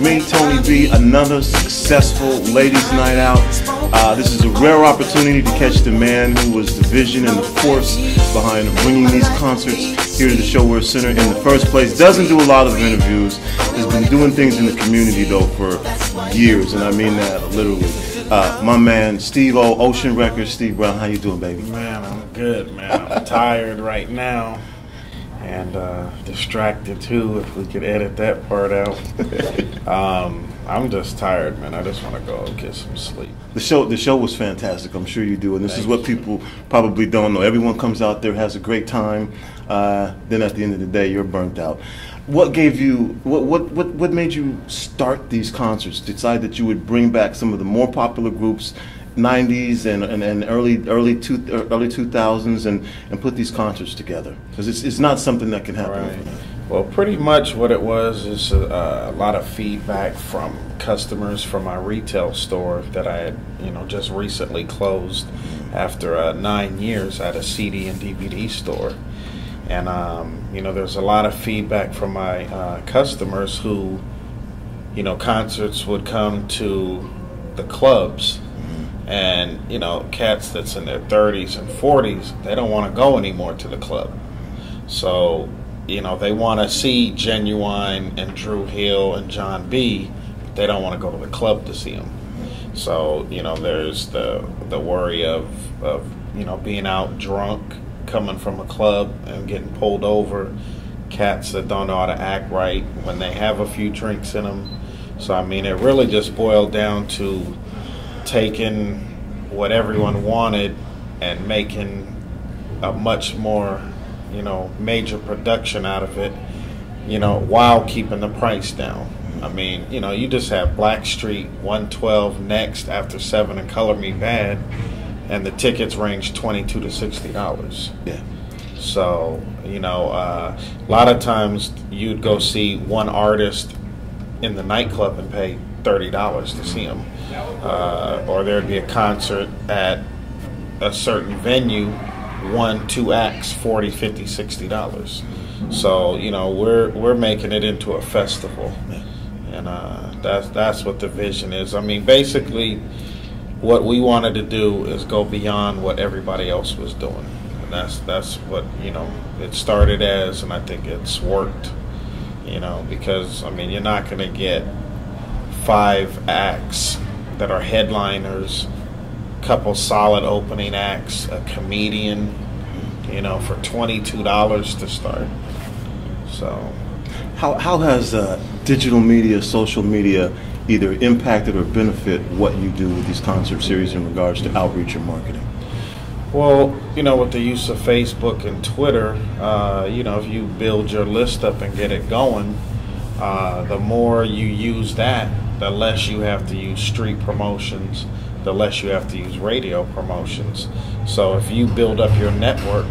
me, Tony B, another successful ladies' night out. This is a rare opportunity to catch the man who was the vision and the force behind bringing these concerts here to the Chirwa Center in the first place. Doesn't do a lot of interviews. Has been doing things in the community though for years, and I mean that literally. My man, Steve O, Ocean Records. Steve Brown, how you doing, baby? Man, I'm good, man. I'm tired right now. And distracted too, if we could edit that part out. I'm just tired, man. I just want to go get some sleep. The show was fantastic. I'm sure you do, and this is what people probably don't know. Everyone comes out there, has a great time. Then at the end of the day, you're burnt out. What gave you? What made you start these concerts? Decide that you would bring back some of the more popular groups, 90s and early 2000s, and put these concerts together, because it's not something that can happen overnight. Well, pretty much what it was is a lot of feedback from customers from my retail store that I had just recently closed after 9 years at a CD and DVD store. And there's a lot of feedback from my customers who concerts would come to the clubs. And, cats that's in their 30s and 40s, they don't want to go anymore to the club. So, they want to see Genuine and Drew Hill and John B., but they don't want to go to the club to see them. So, there's the worry of being out drunk, coming from a club and getting pulled over, cats that don't know how to act right when they have a few drinks in them. So, I mean, it really just boiled down to taking what everyone wanted and making a much more, major production out of it, while keeping the price down. I mean, you just have Blackstreet, 112 next after 7 and Color Me Bad, and the tickets range $22 to $60. Yeah. So, a lot of times you'd go see one artist in the nightclub and pay $30 to see them. Or there'd be a concert at a certain venue, 1-2 acts, $40, $50, $60. So we're making it into a festival, and that's what the vision is. I mean, basically, what we wanted to do is go beyond what everybody else was doing, and that's what it started as, and I think it's worked. Because I mean, you're not going to get 5 acts that are headliners, couple solid opening acts, a comedian, for $22 to start. So, how has digital media, social media, either impacted or benefit what you do with these concert series in regards to outreach and marketing? Well, with the use of Facebook and Twitter, if you build your list up and get it going, the more you use that, the less you have to use street promotions, the less you have to use radio promotions. So if you build up your network,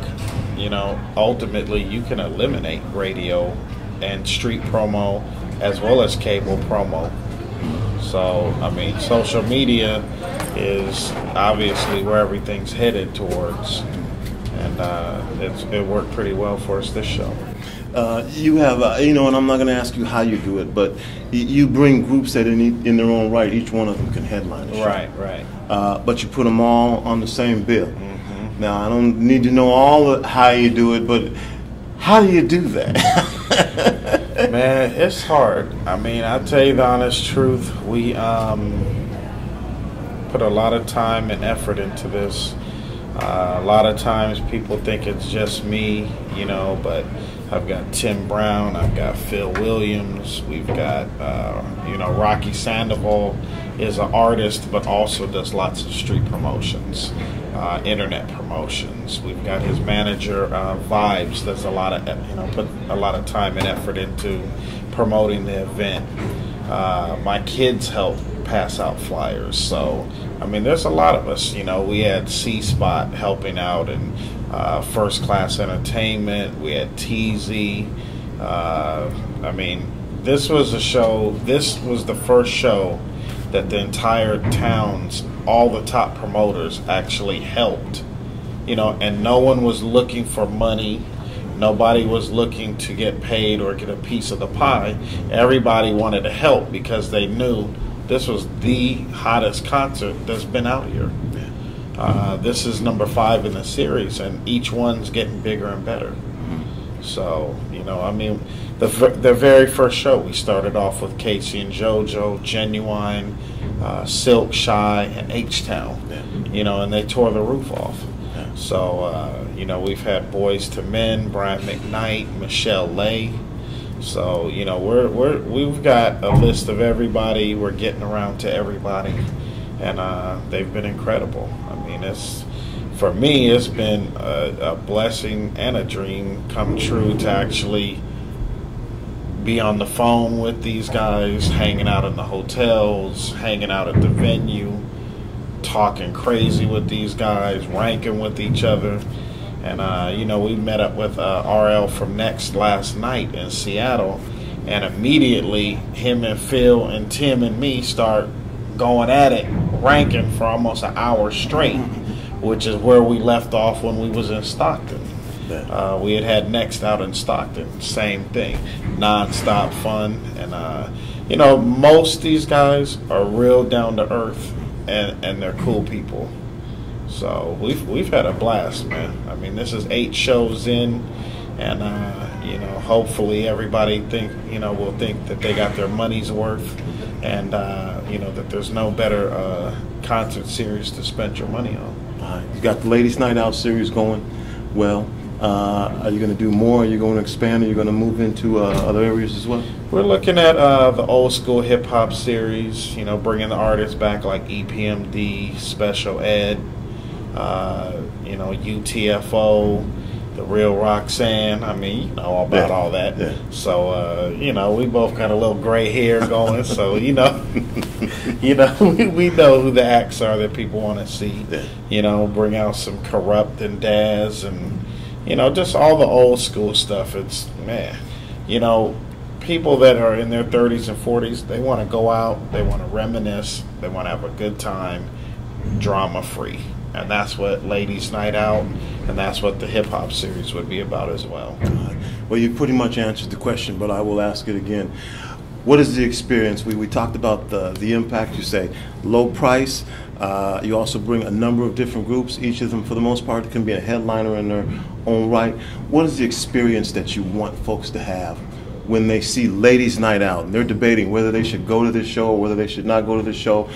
ultimately you can eliminate radio and street promo as well as cable promo. So, I mean, social media is obviously where everything's headed towards, and it worked pretty well for us this show. You have, and I'm not going to ask you how you do it, but you bring groups that in their own right, each one of them can headline a show. Right. But you put them all on the same bill. Mm-hmm. Now, I don't need to know all of how you do it, but how do you do that? Man, it's hard. I mean, I'll tell you the honest truth. We put a lot of time and effort into this. A lot of times people think it's just me, but I've got Tim Brown, I've got Phil Williams, we've got, Rocky Sandoval is an artist, but also does lots of street promotions, internet promotions. We've got his manager, Vibes, does a lot of, put a lot of time and effort into promoting the event. My kids help pass out flyers, so, I mean, there's a lot of us, we had C-Spot helping out, and First Class Entertainment, we had TZ. I mean, this was the first show that the entire towns, all the top promoters actually helped, and no one was looking for money. Nobody was looking to get paid or get a piece of the pie. Everybody wanted to help because they knew this was the hottest concert that's been out here. This is number 5 in the series, and each one's getting bigger and better. So, you know, I mean, the very first show, we started off with Casey and JoJo, Genuine, Silk, Shy, and H-Town. You know, and they tore the roof off. So, you know, we've had Boys to Men, Brian McKnight, Michelle Lay. So, you know, we've got a list of everybody. We're getting around to everybody, and they've been incredible. I mean, for me, it's been a blessing and a dream come true to actually be on the phone with these guys, hanging out in the hotels, hanging out at the venue, talking crazy with these guys, ranking with each other. And, you know, we met up with RL from Next last night in Seattle, and immediately him and Phil and Tim and me start going at it, ranking for almost an hour straight, which is where we left off when we was in Stockton. We had Next out in Stockton, same thing, non-stop fun. And, you know, most of these guys are real down to earth, and they're cool people. So we've had a blast, man. I mean, this is 8 shows in, and you know, hopefully everybody will think that they got their money's worth, and you know, that there's no better concert series to spend your money on. You got the Ladies Night Out series going well. Are you going to do more? Are you going to expand? Are you going to move into other areas as well? We're looking at the old school hip hop series. You know, bringing the artists back like EPMD, Special Ed. You know, UTFO, The Real Roxanne. I mean, you know all about all that. Yeah. So, you know, we both got a little gray hair going. So, you know, we know who the acts are that people want to see. Yeah. You know, bring out some Corrupt and Daz, and you know, just all the old school stuff. It's, man, you know, people that are in their 30s and 40s, they want to go out, they want to reminisce, they want to have a good time, drama free. And that's what Ladies Night Out, and that's what the hip-hop series would be about as well. Well, you pretty much answered the question, but I will ask it again. What is the experience? We talked about the impact, you say, low price. You also bring a number of different groups. Each of them, for the most part, can be a headliner in their own right. What is the experience that you want folks to have when they see Ladies Night Out, and they're debating whether they should go to this show or whether they should not go to this show?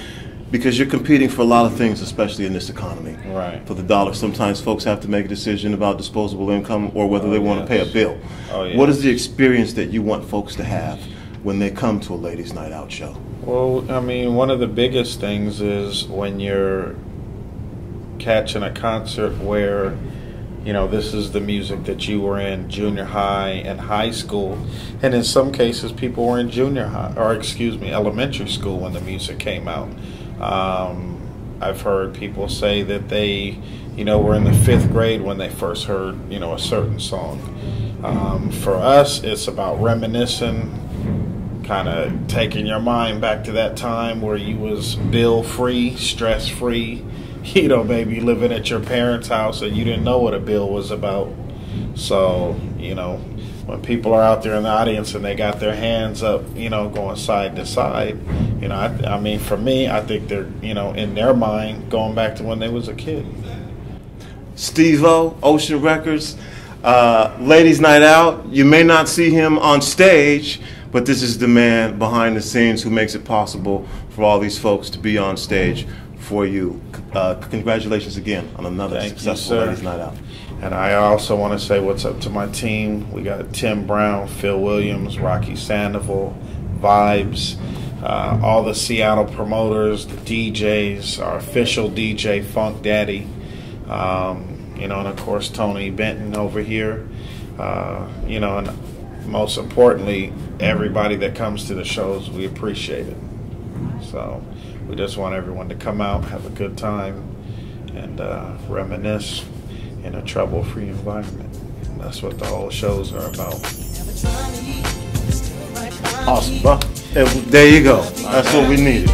Because you're competing for a lot of things, especially in this economy. Right. For the dollar, sometimes folks have to make a decision about disposable income or whether they want to pay a bill. Oh, yes. What is the experience that you want folks to have when they come to a Ladies Night Out show? Well, I mean, one of the biggest things is when you're catching a concert where, you know, this is the music that you were in junior high and high school, and in some cases people were in elementary school when the music came out. I've heard people say that they, you know, were in the 5th grade when they first heard, you know, a certain song. For us, it's about reminiscing, kind of taking your mind back to that time where you was bill-free, stress-free, you know, maybe living at your parents' house and you didn't know what a bill was about. So, you know, when people are out there in the audience and they got their hands up, you know, going side to side, you know, I mean, for me, I think they're, you know, in their mind going back to when they was a kid. Steve-O, Ocean Records, Ladies Night Out. You may not see him on stage, but this is the man behind the scenes who makes it possible for all these folks to be on stage for you. Congratulations again on another successful Ladies Night Out. And I also want to say what's up to my team. We got Tim Brown, Phil Williams, Rocky Sandoval, Vibes, all the Seattle promoters, the DJs, our official DJ, Funk Daddy, you know, and of course Tony Benton over here, you know, and most importantly, everybody that comes to the shows, we appreciate it. So we just want everyone to come out, have a good time, and reminisce in a trouble-free environment. And that's what the whole shows are about. Awesome, bro. There you go. That's what we needed.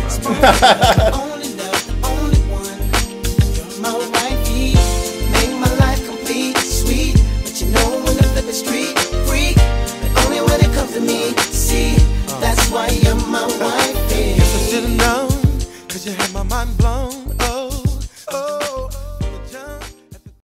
Make my life complete, sweet, but you know when the flip is mind blown.